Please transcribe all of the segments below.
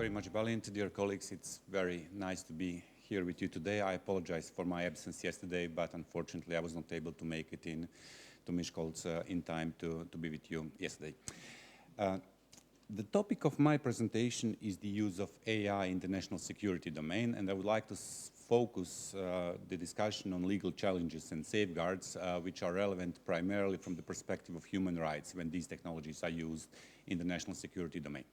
very much, Balint. Dear colleagues, it's very nice to be here with you today. I apologize for my absence yesterday, but unfortunately I was not able to make it to Miskolc in time to be with you yesterday. The topic of my presentation is the use of AI in the national security domain, and I would like to focus the discussion on legal challenges and safeguards, which are relevant primarily from the perspective of human rights when these technologies are used in the national security domain.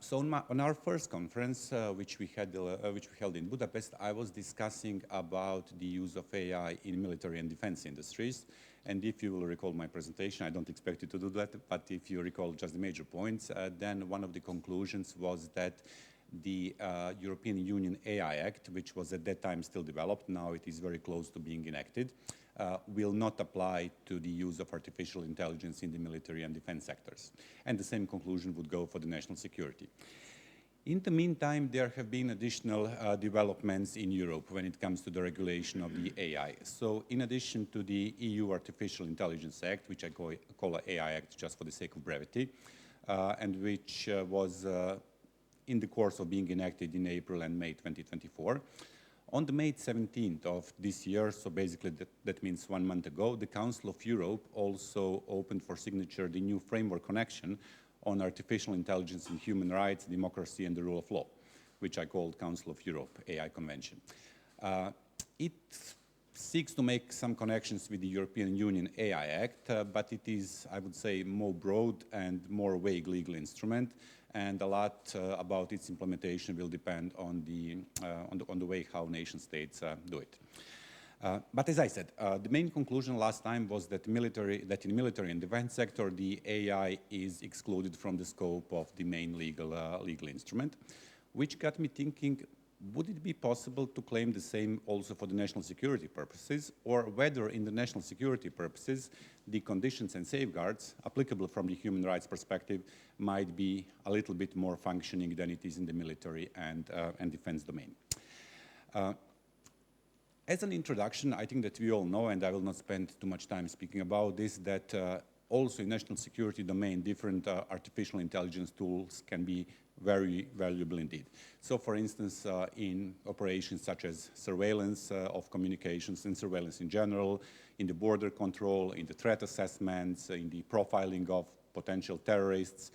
So on our first conference, which we held in Budapest, I was discussing about the use of AI in military and defense industries. And if you will recall my presentation, I don't expect you to do that, but if you recall just the major points, then one of the conclusions was that the European Union AI Act, which was at that time still developed, now it is very close to being enacted, will not apply to the use of artificial intelligence in the military and defense sectors. And the same conclusion would go for the national security. In the meantime, there have been additional developments in Europe when it comes to the regulation of the AI. So in addition to the EU Artificial Intelligence Act, which I call an AI Act just for the sake of brevity, and which was in the course of being enacted in April and May 2024, on the May 17th of this year, so basically that means 1 month ago, the Council of Europe also opened for signature the new framework connection on artificial intelligence and human rights, democracy and the rule of law, which I called Council of Europe AI Convention. It seeks to make some connections with the European Union AI Act, but it is, I would say, more broad and more vague legal instrument, and a lot about its implementation will depend on the way how nation states do it. But as I said, the main conclusion last time was that in military and defense sector, the AI is excluded from the scope of the main legal instrument, which got me thinking, would it be possible to claim the same also for the national security purposes, or whether in the national security purposes, the conditions and safeguards applicable from the human rights perspective might be a little bit more functioning than it is in the military and defense domain. As an introduction, I think that we all know, and I will not spend too much time speaking about this, that also in national security domain, different artificial intelligence tools can be very valuable indeed. So for instance, in operations such as surveillance of communications and surveillance in general, in the border control, in the threat assessments, in the profiling of potential terrorists,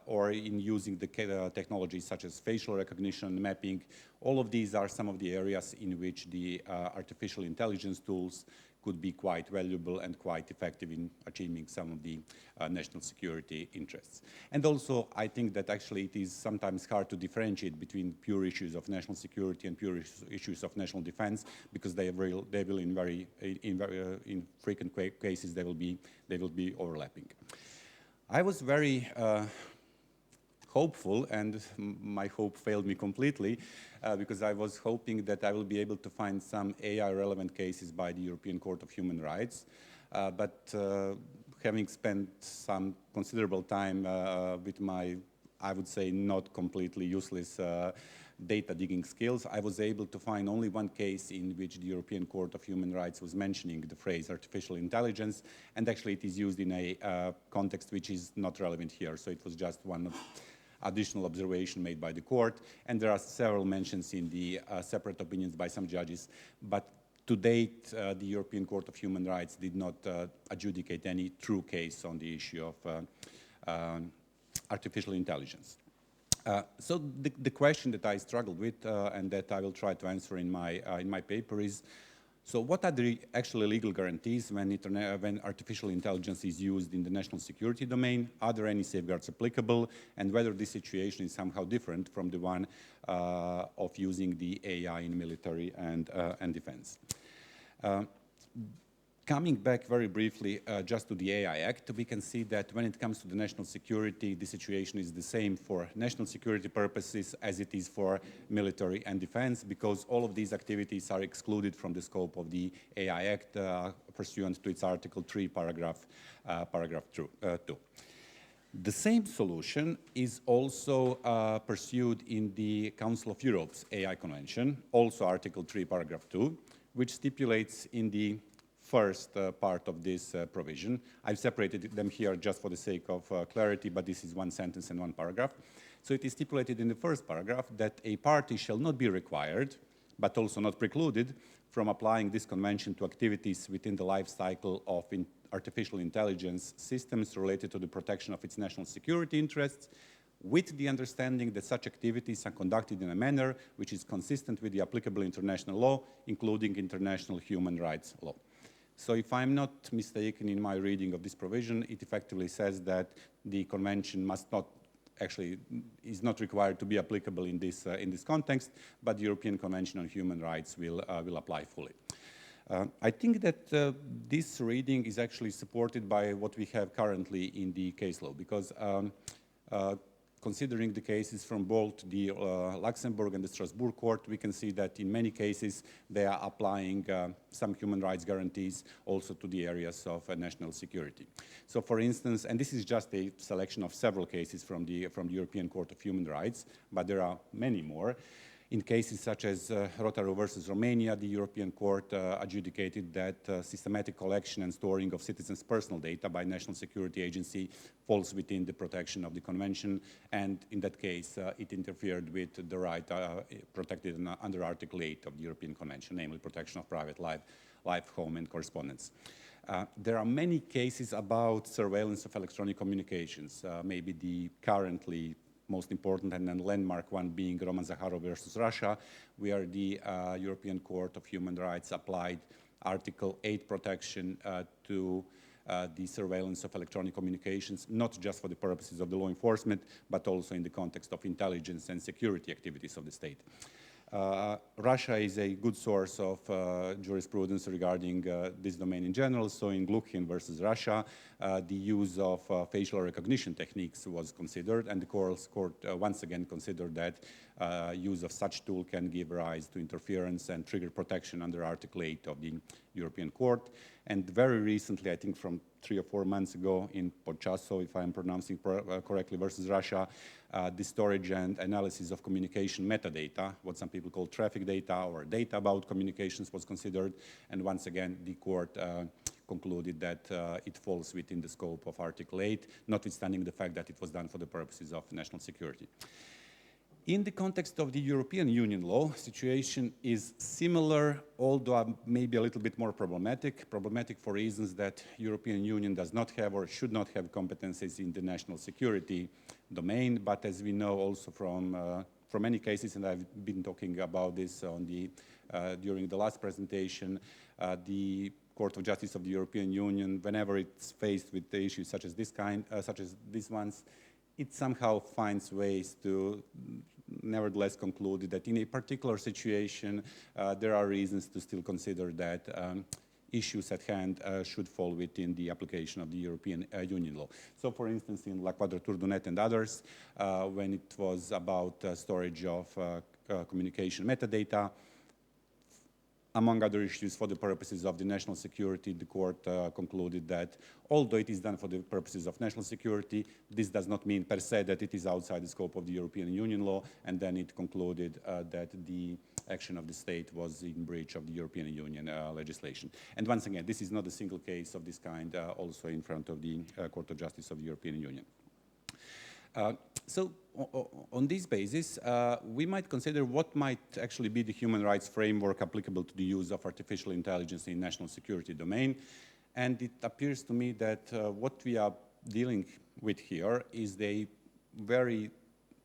or in using the technologies such as facial recognition, mapping, all of these are some of the areas in which the artificial intelligence tools could be quite valuable and quite effective in achieving some of the national security interests. And also, I think that actually it is sometimes hard to differentiate between pure issues of national security and pure issues of national defense, because they will in frequent cases they will be overlapping. I was very hopeful, and my hope failed me completely, because I was hoping that I will be able to find some AI-relevant cases by the European Court of Human Rights. But having spent some considerable time with my, I would say, not completely useless data digging skills, I was able to find only one case in which the European Court of Human Rights was mentioning the phrase artificial intelligence, and actually it is used in a context which is not relevant here. So it was just one additional observation made by the court, and there are several mentions in the separate opinions by some judges, but to date, the European Court of Human Rights did not adjudicate any true case on the issue of artificial intelligence. So the question that I struggled with and that I will try to answer in my paper is, so what are the actual legal guarantees when artificial intelligence is used in the national security domain? Are there any safeguards applicable? And whether this situation is somehow different from the one of using the AI in military and defense. Coming back very briefly just to the AI Act, we can see that when it comes to the national security, the situation is the same for national security purposes as it is for military and defense, because all of these activities are excluded from the scope of the AI Act pursuant to its Article 3, paragraph 2. The same solution is also pursued in the Council of Europe's AI Convention, also Article 3, paragraph 2, which stipulates in the first part of this provision. I've separated them here just for the sake of clarity, but this is one sentence and one paragraph. So it is stipulated in the first paragraph that a party shall not be required, but also not precluded, from applying this convention to activities within the life cycle of artificial intelligence systems related to the protection of its national security interests, with the understanding that such activities are conducted in a manner which is consistent with the applicable international law, including international human rights law. So if I'm not mistaken in my reading of this provision, it effectively says that the convention must not actually is not required to be applicable in this context, but the European Convention on Human Rights will apply fully. I think that this reading is actually supported by what we have currently in the case law, because considering the cases from both the Luxembourg and the Strasbourg court, we can see that in many cases they are applying some human rights guarantees also to the areas of national security. So for instance, and this is just a selection of several cases from the European Court of Human Rights, but there are many more. In cases such as Rotaru versus Romania, the European Court adjudicated that systematic collection and storing of citizens' personal data by National Security Agency falls within the protection of the Convention, and in that case, it interfered with the right protected under Article 8 of the European Convention, namely protection of private life, home, and correspondence. There are many cases about surveillance of electronic communications, maybe the currently most important and then landmark one being Roman Zakharov versus Russia, where the European Court of Human Rights applied Article 8 protection to the surveillance of electronic communications, not just for the purposes of the law enforcement, but also in the context of intelligence and security activities of the state. Russia is a good source of jurisprudence regarding this domain in general. So in Glukhin versus Russia, the use of facial recognition techniques was considered, and the court once again considered that use of such tool can give rise to interference and trigger protection under Article 8 of the European Court. And very recently, I think from 3 or 4 months ago in Podchaso, if I'm pronouncing correctly, versus Russia, the storage and analysis of communication metadata, what some people call traffic data or data about communications, was considered. And once again, the court concluded that it falls within the scope of Article 8, notwithstanding the fact that it was done for the purposes of national security. In the context of the European Union law, situation is similar, although maybe a little bit more problematic. Problematic for reasons that European Union does not have or should not have competencies in the national security domain. But as we know also from many cases, and I've been talking about this on during the last presentation, the Court of Justice of the European Union, whenever it's faced with the issues such as these ones, it somehow finds ways to nevertheless conclude that in a particular situation, there are reasons to still consider that issues at hand should fall within the application of the European Union law. So for instance, in La Quadrature du Net and others, when it was about storage of communication metadata, among other issues for the purposes of the national security, the court concluded that although it is done for the purposes of national security, this does not mean per se that it is outside the scope of the European Union law, and then it concluded that the action of the state was in breach of the European Union legislation. And once again, this is not a single case of this kind, also in front of the Court of Justice of the European Union. So on this basis, we might consider what might actually be the human rights framework applicable to the use of artificial intelligence in national security domain. And it appears to me that what we are dealing with here is a very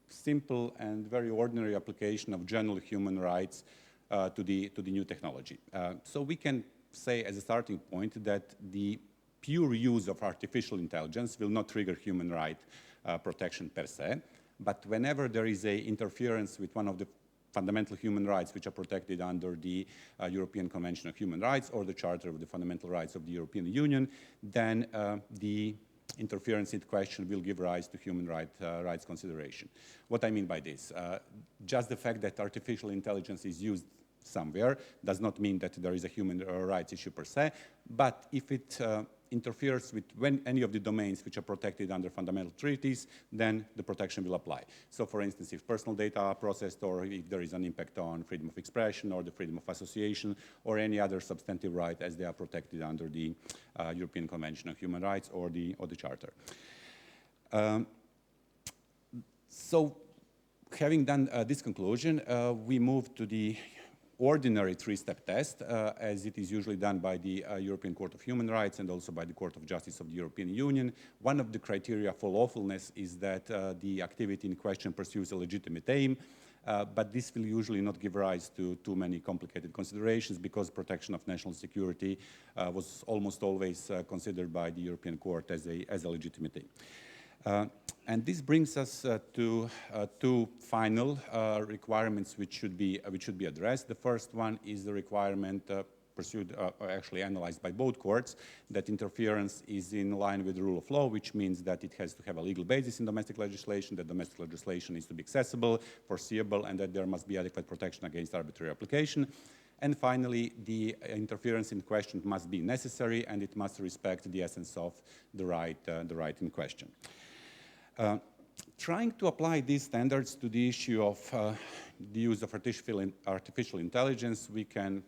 simple and very ordinary application of general human rights to the new technology. So we can say as a starting point that the pure use of artificial intelligence will not trigger human right protection per se, but whenever there is an interference with one of the fundamental human rights which are protected under the European Convention of Human Rights or the Charter of the Fundamental Rights of the European Union, then the interference in question will give rise to human rights consideration. What I mean by this, just the fact that artificial intelligence is used somewhere does not mean that there is a human rights issue per se, but if it interferes with any of the domains which are protected under fundamental treaties, then the protection will apply. So for instance, if personal data are processed or if there is an impact on freedom of expression or the freedom of association or any other substantive right as they are protected under the European Convention of Human Rights or the Charter. So Having done this conclusion, we move to the ordinary three-step test, as it is usually done by the European Court of Human Rights and also by the Court of Justice of the European Union. One of the criteria for lawfulness is that the activity in question pursues a legitimate aim, but this will usually not give rise to too many complicated considerations because protection of national security was almost always considered by the European Court as a legitimate aim. And this brings us to two final requirements which should be addressed. The first one is the requirement pursued, actually analyzed by both courts, that interference is in line with the rule of law, which means that it has to have a legal basis in domestic legislation, that domestic legislation needs to be accessible, foreseeable, and that there must be adequate protection against arbitrary application. And finally, the interference in question must be necessary, and it must respect the essence of the right in question. Trying to apply these standards to the issue of the use of artificial intelligence, we can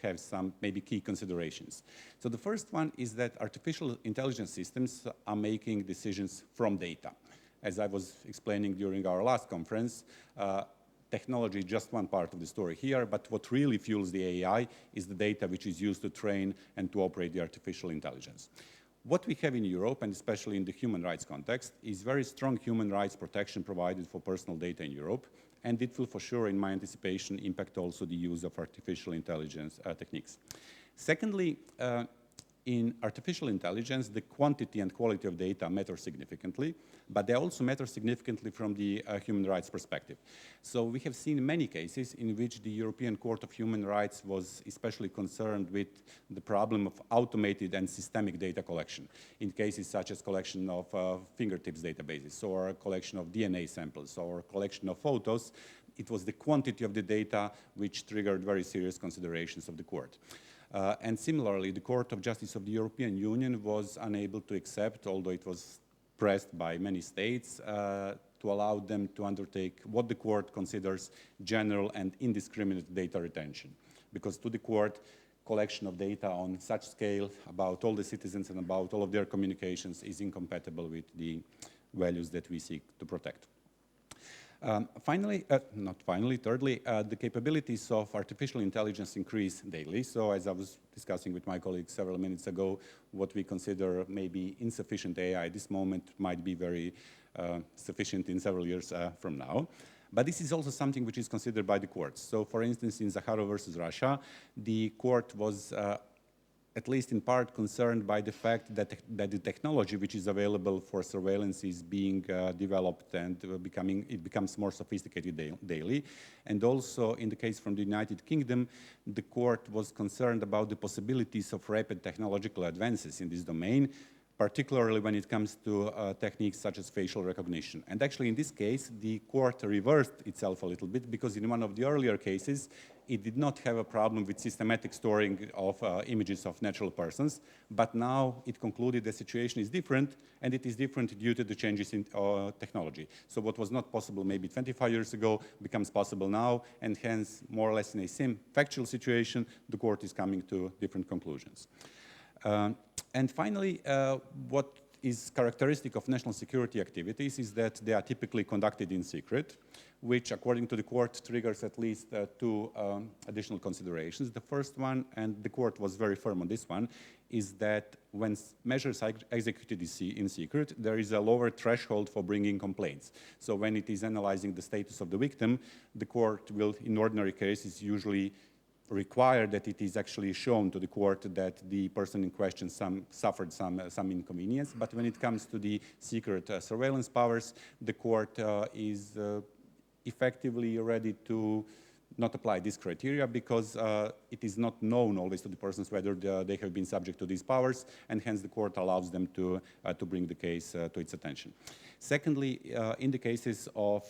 have some maybe key considerations. So the first one is that artificial intelligence systems are making decisions from data. As I was explaining during our last conference, technology is just one part of the story here, but what really fuels the AI is the data which is used to train and to operate the artificial intelligence. What we have in Europe, and especially in the human rights context, is very strong human rights protection provided for personal data in Europe, and it will for sure, in my anticipation, impact also the use of artificial intelligence techniques. Secondly, in artificial intelligence, the quantity and quality of data matter significantly, but they also matter significantly from the human rights perspective. So we have seen many cases in which the European Court of Human Rights was especially concerned with the problem of automated and systemic data collection, in cases such as collection of fingertips databases, or collection of DNA samples, or collection of photos. It was the quantity of the data which triggered very serious considerations of the court. And similarly, the Court of Justice of the European Union was unable to accept, although it was pressed by many states, to allow them to undertake what the court considers general and indiscriminate data retention. Because to the court, collection of data on such scale about all the citizens and about all of their communications is incompatible with the values that we seek to protect. Thirdly, the capabilities of artificial intelligence increase daily. So as I was discussing with my colleagues several minutes ago, what we consider maybe insufficient AI at this moment might be very sufficient in several years from now. But this is also something which is considered by the courts. So for instance, in Zagreb versus Russia, the court was at least in part concerned by the fact that the technology which is available for surveillance is being developed and it becomes more sophisticated daily. And also in the case from the United Kingdom, the court was concerned about the possibilities of rapid technological advances in this domain, particularly when it comes to techniques such as facial recognition. And actually in this case, the court reversed itself a little bit, because in one of the earlier cases, it did not have a problem with systematic storing of images of natural persons, but now it concluded the situation is different, and it is different due to the changes in technology. So what was not possible maybe 25 years ago becomes possible now, and hence, more or less in a same factual situation, the court is coming to different conclusions. And finally, what is characteristic of national security activities is that they are typically conducted in secret, which, according to the court, triggers at least two additional considerations. The first one, and the court was very firm on this one, is that when measures are executed in secret, there is a lower threshold for bringing complaints. So when it is analyzing the status of the victim, the court will, in ordinary cases, usually require that it is actually shown to the court that the person in question suffered some inconvenience. But when it comes to the secret surveillance powers, the court is effectively ready to not apply this criteria, because it is not known always to the persons whether they have been subject to these powers, and hence the court allows them to bring the case to its attention. Secondly, in the cases of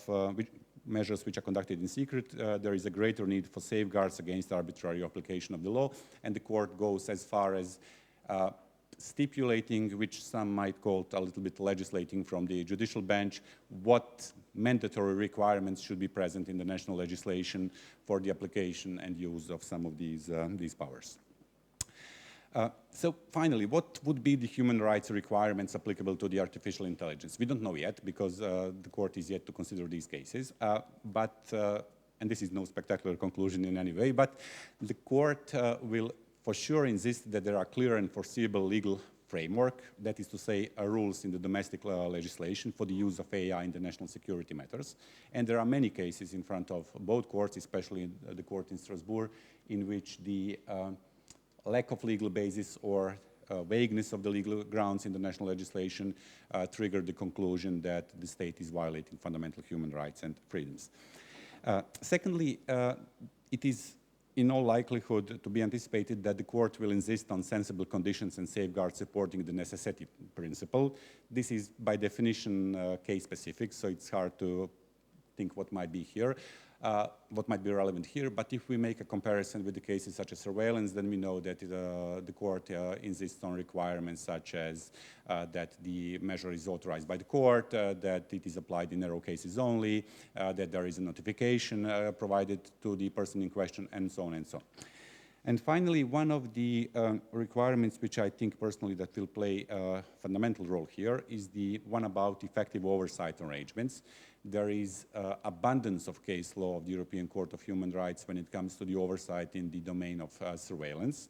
measures which are conducted in secret, there is a greater need for safeguards against arbitrary application of the law, and the court goes as far as stipulating, which some might call a little bit legislating from the judicial bench, what mandatory requirements should be present in the national legislation for the application and use of some of these powers. So finally, what would be the human rights requirements applicable to the artificial intelligence? We don't know yet because the court is yet to consider these cases. And this is no spectacular conclusion in any way, but the court will for sure insist that there are clear and foreseeable legal framework, that is to say, rules in the domestic legislation for the use of AI in the national security matters. And there are many cases in front of both courts, especially the court in Strasbourg, in which the lack of legal basis or vagueness of the legal grounds in the national legislation triggered the conclusion that the state is violating fundamental human rights and freedoms. Secondly, it is in all likelihood to be anticipated that the court will insist on sensible conditions and safeguards supporting the necessity principle. This is by definition case specific, so it's hard to think what might be here. What might be relevant here, but if we make a comparison with the cases such as surveillance, then we know that the court insists on requirements such as that the measure is authorized by the court, that it is applied in narrow cases only, that there is a notification provided to the person in question, and so on and so on. And finally, one of the requirements which I think personally that will play a fundamental role here is the one about effective oversight arrangements. There is abundance of case law of the European Court of Human Rights when it comes to the oversight in the domain of surveillance.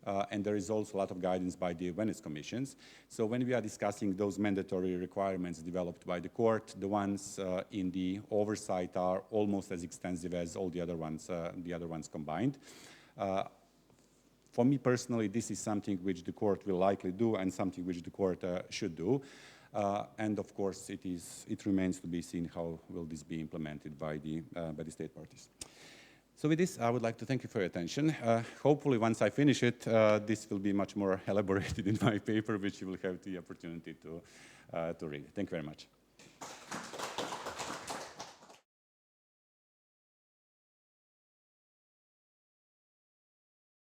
And there is also a lot of guidance by the Venice Commissions. So when we are discussing those mandatory requirements developed by the court, the ones in the oversight are almost as extensive as all the other ones combined. For me personally, this is something which the court will likely do and something which the court should do. And of course, it remains to be seen how will this be implemented by the state parties. So with this, I would like to thank you for your attention. Hopefully, once I finish it, this will be much more elaborated in my paper, which you will have the opportunity to read. Thank you very much.